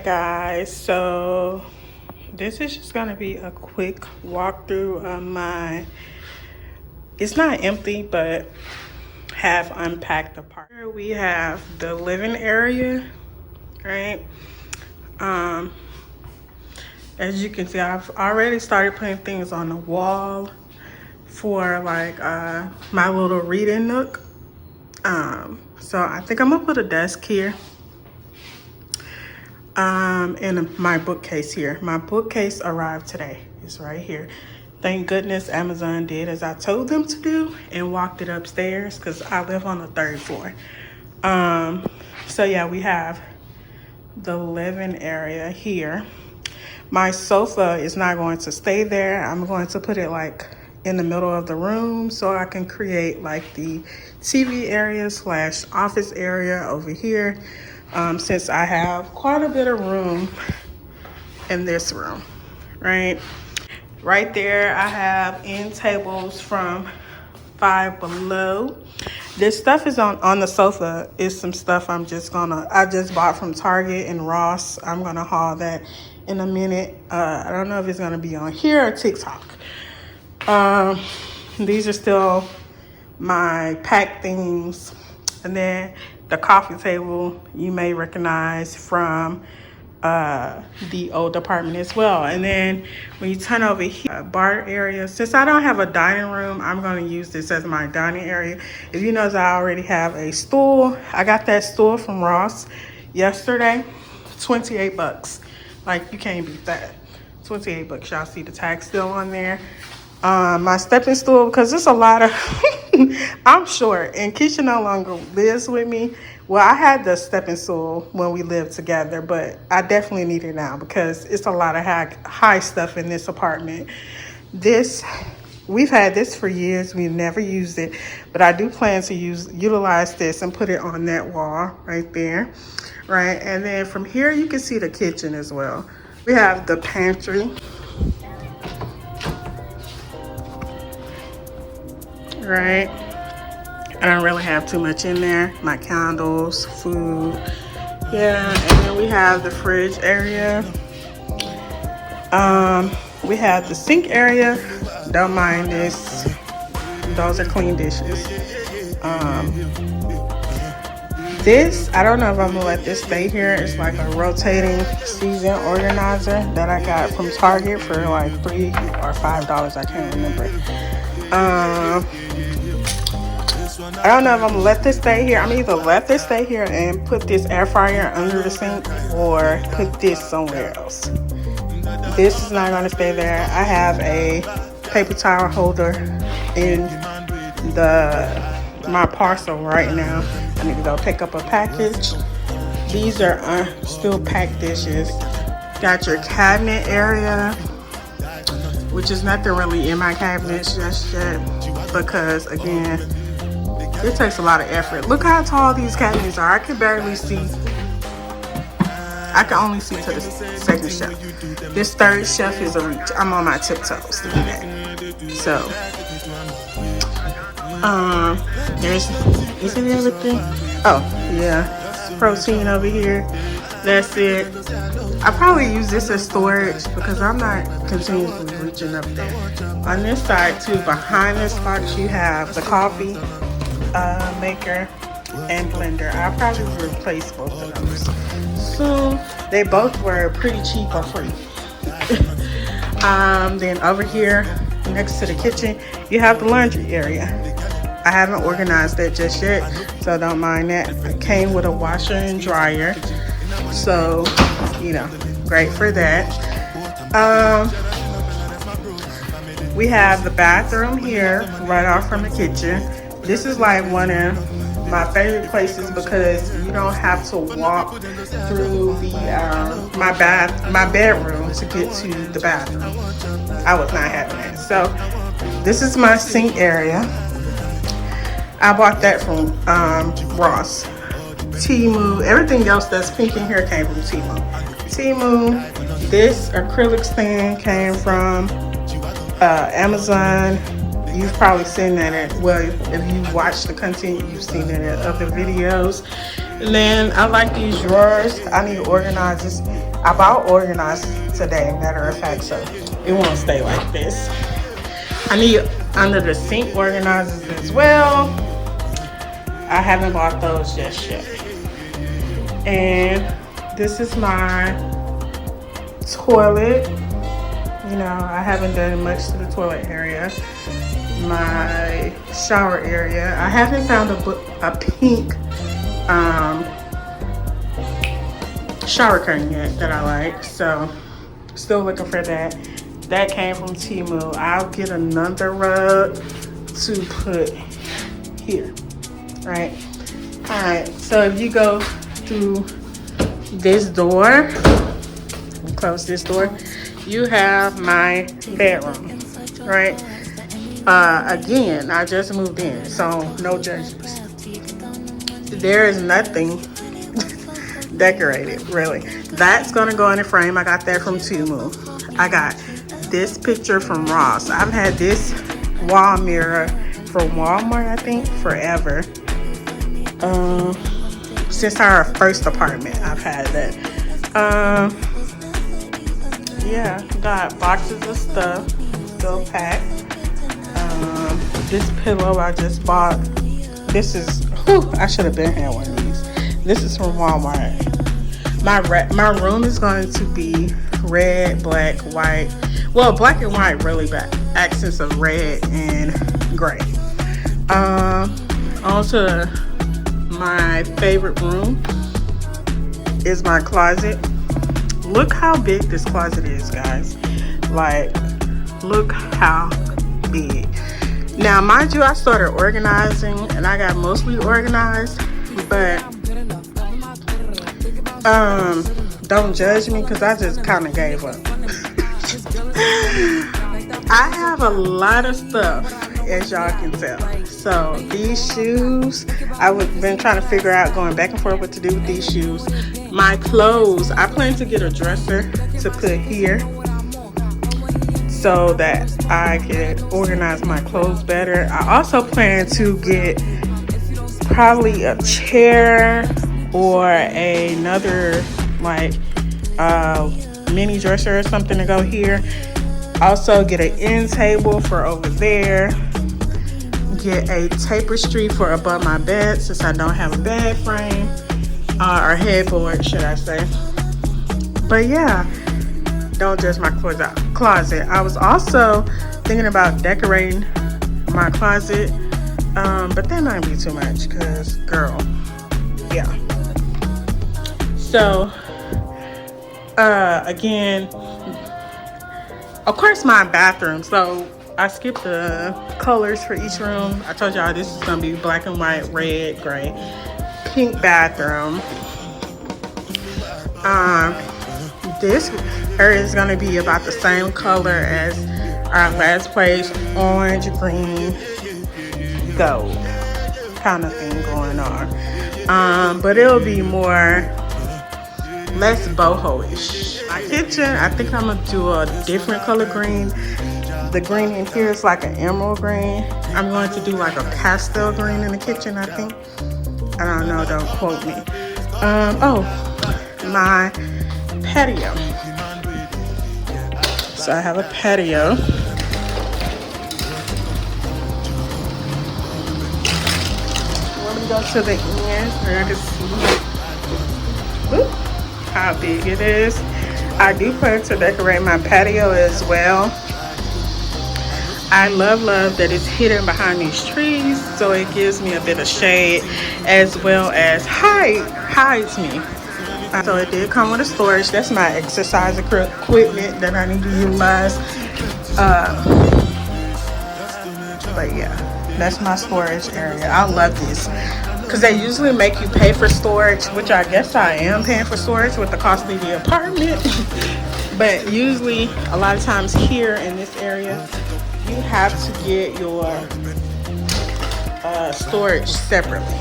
Guys, so this is just gonna be a quick walkthrough of my, it's not empty but have unpacked apart. Here we have the living area, right? As you can see, I've already started putting things on the wall for like my little reading nook. So I think I'm gonna put a desk here. And my bookcase here. My bookcase arrived today. It's right here. Thank goodness Amazon did as I told them to do and walked it upstairs because I live on the 3rd floor. So yeah, we have the living area here. My sofa is not going to stay there. I'm going to put it like in the middle of the room so I can create like the TV area / office area over here. Since I have quite a bit of room in this room, right? Right there, I have end tables from Five Below. This stuff is on the sofa. Is some stuff I just bought from Target and Ross. I'm gonna haul that in a minute. I don't know if it's gonna be on here or TikTok. These are still my packed things. And then the coffee table you may recognize from the old apartment as well. And then when you turn over here, bar area, since I don't have a dining room, I'm going to use this as my dining area. If you notice, I already have a stool. I got that stool from Ross yesterday, 28 bucks. Like, you can't beat that. 28 bucks. Y'all see the tag still on there. My stepping stool, because there's a lot of I'm short and Keisha no longer lives with me. Well, I had the stepping stool when we lived together, but I definitely need it now because it's a lot of high stuff in this apartment. We've had this for years. We've never used it, but I do plan to utilize this and put it on that wall right there, right? And then from here you can see the kitchen as well. We have the pantry. Right, I don't really have too much in there. My candles, food, yeah. And then we have the fridge area. We have the sink area. Don't mind this. Those are clean dishes. This, I don't know if I'm gonna let this stay here. It's like a rotating season organizer that I got from Target for like $3 or $5. I can't remember. I don't know if I'm gonna let this stay here. I'm either let this stay here and put this air fryer under the sink or put this somewhere else. This is not gonna stay there. I have a paper towel holder in my parcel right now. I need to go pick up a package. These are still packed dishes. Got your cabinet area, which is nothing really in my cabinets just yet because again, it takes a lot of effort. Look how tall these cabinets are. I can barely see. I can only see to the second shelf. This third shelf is a reach. I'm on my tiptoes to do that. So, isn't everything? Oh, yeah. Protein over here. That's it. I probably use this as storage because I'm not continuously reaching up there. On this side too, behind this box, you have the coffee maker and blender. I'll probably replace both of those soon. They both were pretty cheap or free. Then over here next to the kitchen, you have the laundry area. I haven't organized that just yet, so don't mind that. It came with a washer and dryer, so you know, great for that. We have the bathroom here right off from the kitchen. This is like one of my favorite places because you don't have to walk through my bedroom to get to the bathroom. I was not having that. So this is my sink area. I bought that from Ross. Temu, everything else that's pink in here came from Temu. This acrylic stand came from Amazon. You've probably seen that if you watch the content, you've seen it in other videos. And then I like these drawers. I need to organize this. I bought organized today, matter of fact, so it won't stay like this. I need under the sink organizers as well. I haven't bought those just yet. And this is my toilet. You know, I haven't done much to the toilet area. My shower area. I haven't found a pink shower curtain yet that I like, so still looking for that. That came from Temu. I'll get another rug to put here, right? All right, so if you go through this door, close this door, you have my bedroom, right? Again, I just moved in, so no judgments. There is nothing decorated, really. That's gonna go in the frame. I got that from Temu. I got this picture from Ross. I've had this wall mirror from Walmart, I think, forever. Since our first apartment, I've had that. Yeah, got boxes of stuff still packed. This pillow I just bought. This is, I should have been had one of these. This is from Walmart. My room is going to be red, black, white. Well, black and white really, but accents of red and gray. On to my favorite room is my closet. Look how big this closet is, guys. Like, look how big. Now, mind you, I started organizing and I got mostly organized, but don't judge me because I just kind of gave up. I have a lot of stuff, as y'all can tell. So these shoes, I've been trying to figure out, going back and forth what to do with these shoes. My clothes, I plan to get a dresser to put here so that I can organize my clothes better. I also plan to get probably a chair or another like mini dresser or something to go here. Also get an end table for over there. Get a tapestry for above my bed since I don't have a bed frame or headboard, should I say. But yeah, don't judge my closet. I was also thinking about decorating my closet, but that might be too much because, girl, yeah. So, again, of course, my bathroom. So I skipped the colors for each room. I told y'all this is gonna be black and white, red, gray, pink bathroom. This area is gonna be about the same color as our last place, orange, green, gold kind of thing going on. But it'll be less boho-ish. My kitchen, I think I'm gonna do a different color green. The green in here is like an emerald green. I'm going to do like a pastel green in the kitchen, I think. I don't know, don't quote me. Oh, my patio. So I have a patio. Let me go to the end so I can see how big it is. I do plan to decorate my patio as well. I love that it's hidden behind these trees, so it gives me a bit of shade as well as hides me. So it did come with a storage. That's my exercise equipment that I need to utilize. But yeah, that's my storage area. I love this because they usually make you pay for storage, which I guess I am paying for storage with the cost of the apartment. But usually, a lot of times here in this area, you have to get your storage separately.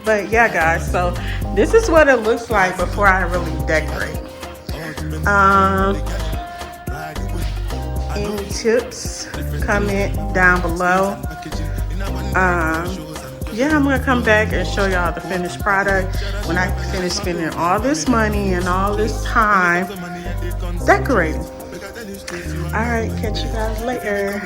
But yeah, guys, so this is what it looks like before I really decorate. Any tips comment down below. Yeah, I'm gonna come back and show y'all the finished product when I finish spending all this money and all this time decorating. All right, catch you guys later.